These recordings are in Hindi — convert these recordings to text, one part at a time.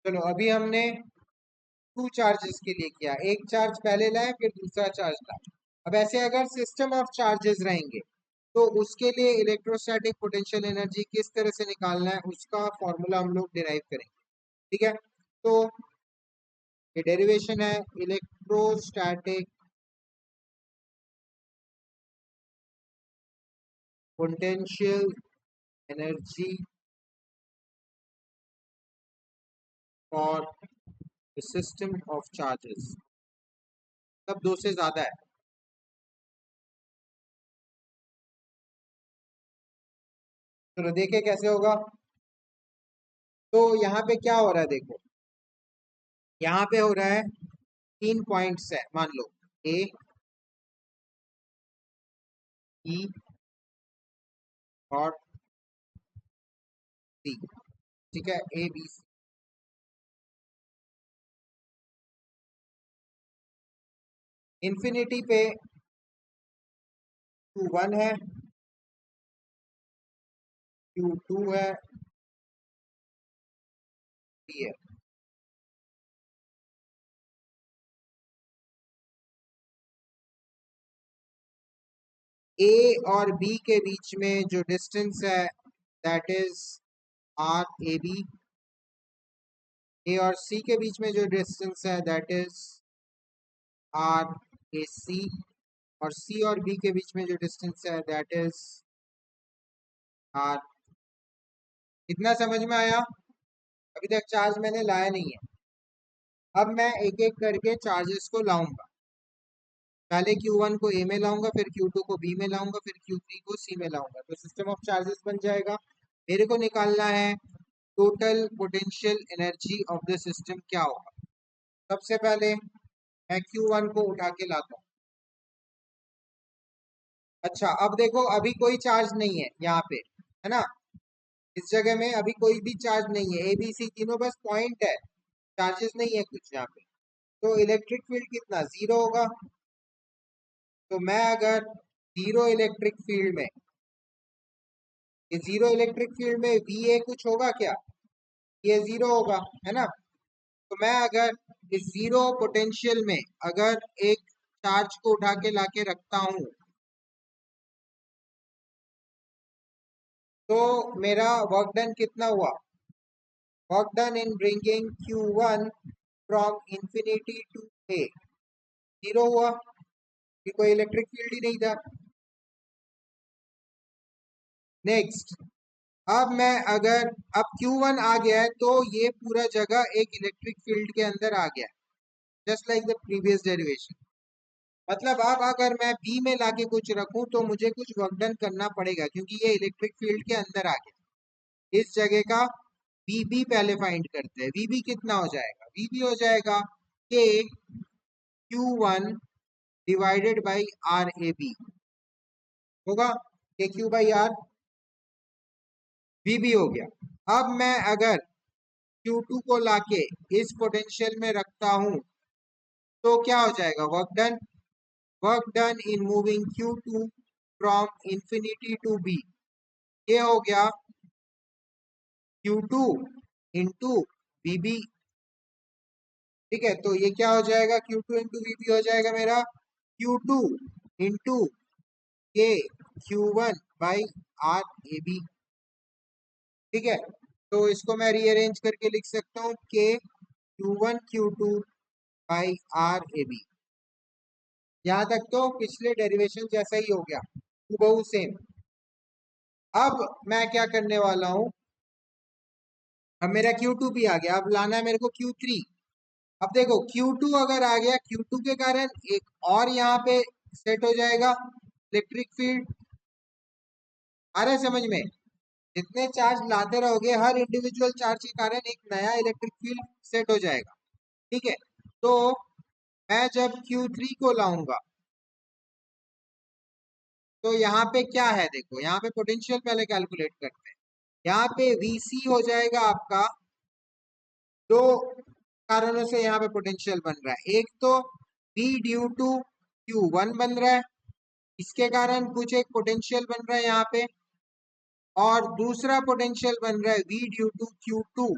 चलो अभी हमने टू चार्जेस के लिए किया, एक चार्ज पहले लाए फिर दूसरा चार्ज लाए। अब ऐसे अगर सिस्टम ऑफ चार्जेस रहेंगे तो उसके लिए इलेक्ट्रोस्टैटिक पोटेंशियल एनर्जी किस तरह से निकालना है उसका फॉर्मूला हम लोग डिराइव करेंगे। ठीक है, तो ये डेरिवेशन है electrostatic potential energy for the system of charges, तब दो से ज्यादा है। चलो देखे कैसे होगा। तो यहाँ पे क्या हो रहा है देखो, यहाँ पे हो रहा है तीन पॉइंट्स है, मान लो ए ई और सी। ठीक है, ए बी सी। इन्फिनिटी पे Q1 है, Q2 है, P है। ए और बी के बीच में जो डिस्टेंस है that is R A B. A और सी के बीच में जो डिस्टेंस है that is R A C. और सी और बी के बीच में जो डिस्टेंस है दैट इज आर। इतना समझ में आया? अभी तक चार्ज मैंने लाया नहीं है। अब मैं एक एक करके चार्जेस को लाऊंगा। पहले Q1 को ए में लाऊंगा, फिर Q2 को बी में लाऊंगा, फिर Q3 को सी में लाऊंगा, तो सिस्टम ऑफ चार्जेस बन जाएगा। मेरे को निकालना है total potential energy of the system क्या होगा। सबसे पहले मैं Q1 को उठा के लाता हूँ। अच्छा अब देखो, अभी कोई चार्ज नहीं है यहाँ पे, है ना। इस जगह में अभी कोई भी चार्ज नहीं है, ए बी सी तीनों बस पॉइंट है, चार्जेस नहीं है कुछ यहाँ पे। तो इलेक्ट्रिक फील्ड कितना, जीरो होगा। तो मैं अगर जीरो इलेक्ट्रिक फील्ड में, ये जीरो इलेक्ट्रिक फील्ड में वी ए कुछ होगा क्या, ये जीरो होगा, है ना। तो मैं अगर इस जीरो पोटेंशियल में अगर एक चार्ज को उठा के लाके रखता हूं तो मेरा वर्क डन कितना हुआ, work done in bringing Q1 from infinity to A, zero हुआ कि कोई इलेक्ट्रिक फील्ड ही नहीं था। नेक्स्ट, अब मैं अगर अब Q1 आ गया है तो ये पूरा जगह एक इलेक्ट्रिक फील्ड के अंदर आ गया, just like the previous derivation. मतलब अब अगर मैं बी में लाके कुछ रखूं तो मुझे कुछ वर्क डन करना पड़ेगा क्योंकि ये इलेक्ट्रिक फील्ड के अंदर आ गया। इस जगह का वीबी पहले फाइंड करते हैं। वीबी कितना हो जाएगा, वीबी हो जाएगा k Q1 divided by are A B, होगा के क्यू बाई आर, वीबी हो गया। अब मैं अगर Q2 को लाके इस पोटेंशियल में रखता हूं तो क्या हो जाएगा, work done. Work done in moving Q2 from infinity to B, ये हो गया Q2 इंटू वीबी। ठीक है, तो ये क्या हो जाएगा, Q2 इंटू वीबी हो जाएगा मेरा Q2 इंटू के Q1 by are A B. ठीक है, तो इसको मैं रीअरेंज करके लिख सकता हूँ के Q1 Q2 by are A B. यहाँ तक तो पिछले डेरिवेशन जैसा ही हो गया, हूबहू सेम। अब मैं क्या करने वाला हूँ, अब मेरा Q2 भी आ गया, अब लाना है मेरे को Q3। अब देखो Q2 अगर आ गया, Q2 के कारण एक और यहाँ पे सेट हो जाएगा इलेक्ट्रिक फील्ड। आ रहा है समझ में? जितने चार्ज लाते रहोगे हर इंडिविजुअल चार्ज के कारण एक नया इलेक्ट्रिक फील्ड सेट हो जाएगा। ठीक है, तो मैं जब Q3 को लाऊंगा तो यहाँ पे क्या है देखो, यहाँ पे पोटेंशियल पहले कैलकुलेट करते हैं। यहाँ पे VC हो जाएगा आपका, दो कारणों से यहाँ पे पोटेंशियल बन रहा है। एक तो V ड्यू टू Q1 बन रहा है, इसके कारण कुछ एक पोटेंशियल बन रहा है यहाँ पे। और दूसरा पोटेंशियल बन रहा है V ड्यू टू Q2,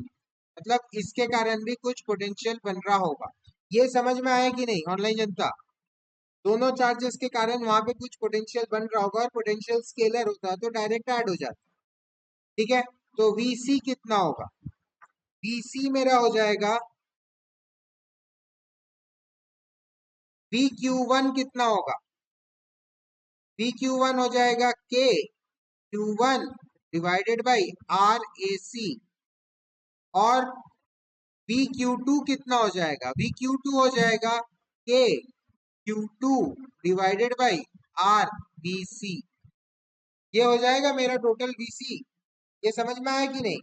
मतलब इसके कारण भी कुछ पोटेंशियल बन रहा होगा। ये समझ में आया कि नहीं ऑनलाइन जनता? दोनों चार्जेस के कारण वहां पे कुछ पोटेंशियल बन रहा होगा, और पोटेंशियल स्केलर होता है तो डायरेक्ट ऐड हो जाता है। ठीक है, तो वीसी कितना होगा? वीसी मेरा हो जाएगा, वी क्यू वन कितना होगा? वी क्यू वन हो जाएगा के Q one divided by are A C. और वी क्यू टू कितना हो जाएगा? वी क्यू टू हो जाएगा के Q two divided by are B C. ये हो जाएगा मेरा टोटल वीसी। ये समझ में आया कि नहीं?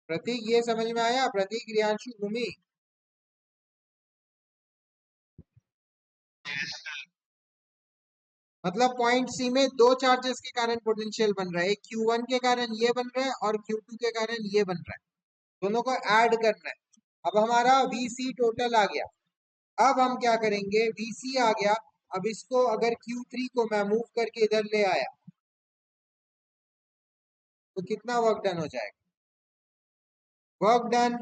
प्रतीक ये समझ में आया? प्रतीक, रियांशु, भूमि? मतलब पॉइंट सी में दो चार्जेस के कारण पोटेंशियल बन रहा है, एक Q1 के कारण ये बन रहा है और Q2 के कारण ये बन रहा है। दोनों को ऐड करना है। अब हमारा VC टोटल आ गया। अब हम क्या करेंगे? VC आ गया। अब इसको अगर Q3 को मैं मूव करके इधर ले आया तो कितना वर्क डन हो जाएगा? Work done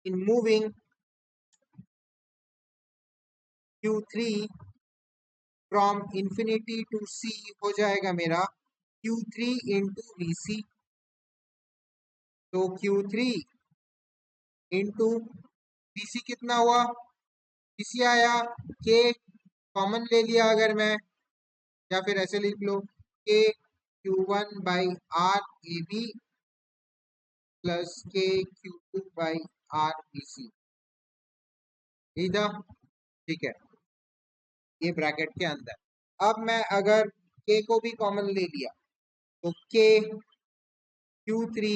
in moving Q3 from infinity to C हो जाएगा मेरा Q3 इंटू VC। तो Q3 इंटू VC कितना हुआ? VC आया के, कॉमन ले लिया अगर मैं, या फिर ऐसे लिख लो K Q one by are A B plus K Q two by are B C. यही था। ठीक है, ये ब्रैकेट के अंदर। अब मैं अगर के को भी कॉमन ले लिया तो के क्यू थ्री,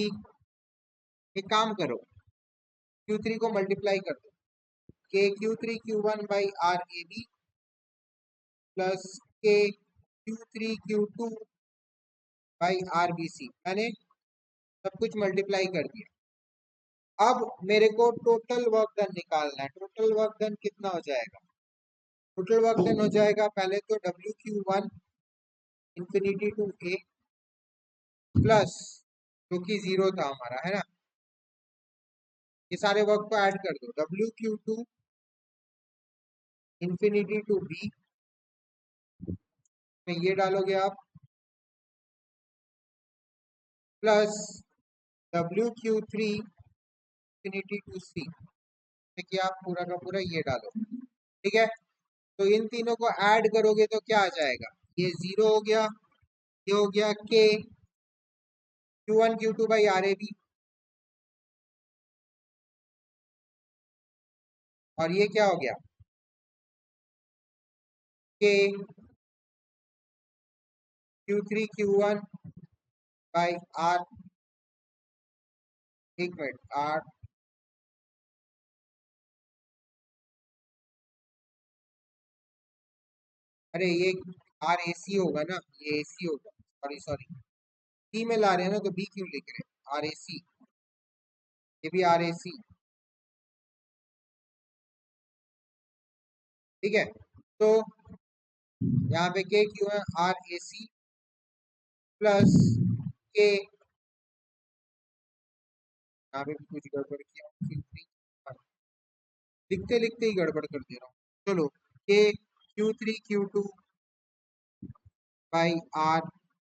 एक काम करो, क्यू थ्री को मल्टीप्लाई कर दो, K Q three Q one by are A B plus K Q three Q two by are B C. मैंने सब कुछ मल्टीप्लाई कर दिया। अब मेरे को टोटल वर्क डन निकालना है। टोटल वर्क डन कितना हो जाएगा? टोटल वर्क डन हो जाएगा पहले तो W Q one infinity to A plus, जो कि जीरो था हमारा, है ना, ये सारे वर्क को ऐड कर दो, W Q two infinity to B में ये डालोगे आप, plus W Q three infinity to C में कि आप पूरा का पूरा ये डालो। ठीक है, तो इन तीनों को ऐड करोगे तो क्या आ जाएगा? ये जीरो हो गया, ये हो गया k Q one Q two by are A B, और ये क्या हो गया? K Q three Q one by r, एक मिनट, आर, अरे ये आर ए सी होगा ना, ये ए सी होगा, सॉरी सॉरी, सी में ला रहे हैं ना तो बी क्यों लिख रहे हैं? आर ए सी, ये भी आर ए सी। ठीक है, तो यहाँ पे के क्यू है आर ए सी प्लस के, यहाँ पे भी कुछ गड़बड़ किया, Q3, लिखते लिखते ही गड़बड़ कर दे रहा हूँ। चलो, k Q three Q two by are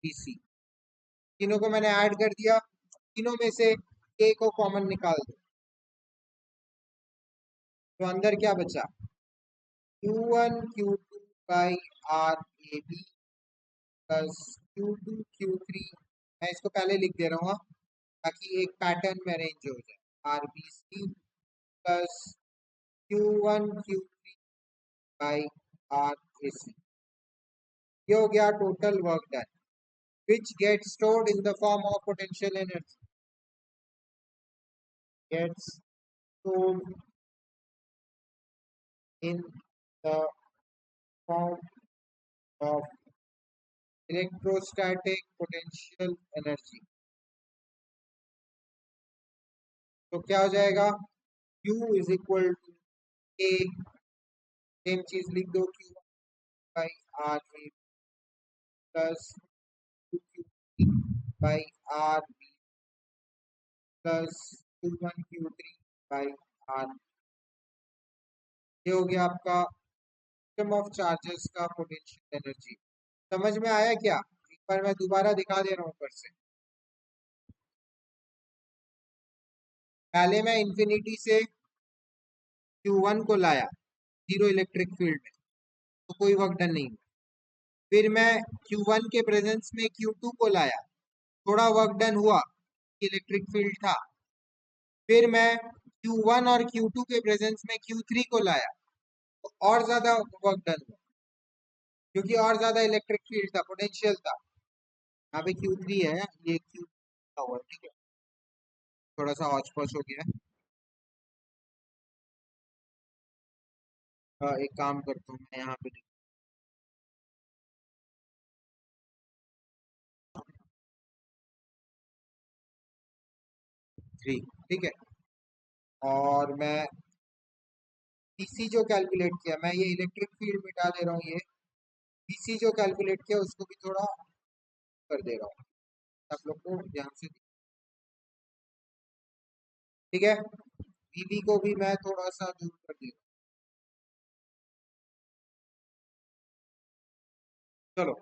B C, तीनों को मैंने ऐड कर दिया। तीनों में से के को कॉमन निकाल दो, तो अंदर क्या बचा? Q one Q two by are A B plus Q two Q three, मैं इसको पहले लिख दे रहा हूँ ताकि एक पैटर्न में अरेंज हो जाए, R B C plus Q one Q three by are A C. ये हो गया total work done which gets stored in the form of potential energy, gets stored in the form of electrostatic potential energy। तो क्या हो जाएगा? Q is equal to A, same चीज लिख दो, Q by are A plus Q, by r plus Q1 Q3 by r. ये हो गया आपका सिस्टम ऑफ चार्जेस का पोटेंशियल एनर्जी। समझ में आया क्या? एक बार मैं दोबारा दिखा दे रहा हूँ ऊपर से। पहले मैं इंफिनिटी से Q1 को लाया जीरो इलेक्ट्रिक फील्ड में, तो कोई वर्क डन नहीं हुआ। फिर मैं Q1 के प्रेजेंस में Q2 को लाया, थोड़ा वर्क डन हुआ, इलेक्ट्रिक फील्ड था। फिर मैं Q1 और Q2 के प्रेजेंस में Q3 को लाया, तो और ज्यादा वर्क डन हुआ, क्योंकि और ज्यादा इलेक्ट्रिक फील्ड था, पोटेंशियल था। यहाँ पे Q3 है, ये Q हुआ, ठीक है। थोड़ा सा हौच पौच हो गया। एक काम करता हूँ मैं यहाँ पे 3, ठीक है। और मैं पीसी जो कैलकुलेट किया, मैं ये इलेक्ट्रिक फील्ड मिटा दे रहा हूँ, ये पीसी जो कैलकुलेट किया उसको भी थोड़ा कर दे रहा हूँ आप लोग को ध्यान से। ठीक है, वीबी को भी मैं थोड़ा सा दूर कर दे रहा हूँ। चलो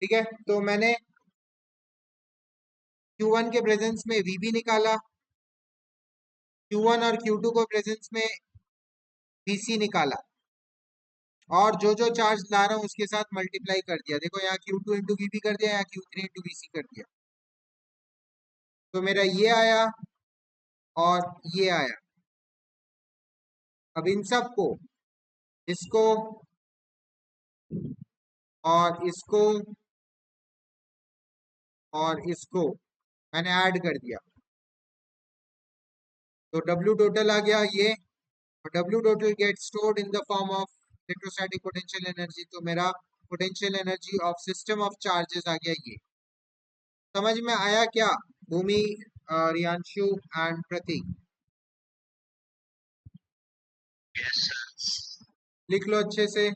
ठीक है, तो मैंने Q1 के प्रेजेंस में वीबी निकाला, Q1 और Q2 को प्रेजेंस में वीसी निकाला, और जो जो चार्ज ला रहा हूँ उसके साथ मल्टीप्लाई कर दिया। देखो यहाँ Q2 इंटू वीबी कर दिया, यहाँ Q3 इंटू वीसी कर दिया, तो मेरा ये आया और ये आया। अब इन सब को, इसको और इसको और इसको मैंने ऐड कर दिया, तो W टोटल आ गया ये, और W total get stored in the form of electrostatic potential energy. तो मेरा potential energy of system of charges आ गया ये। समझ में आया क्या भूमि, रियांशु एंड प्रतीक? लिख लो अच्छे से।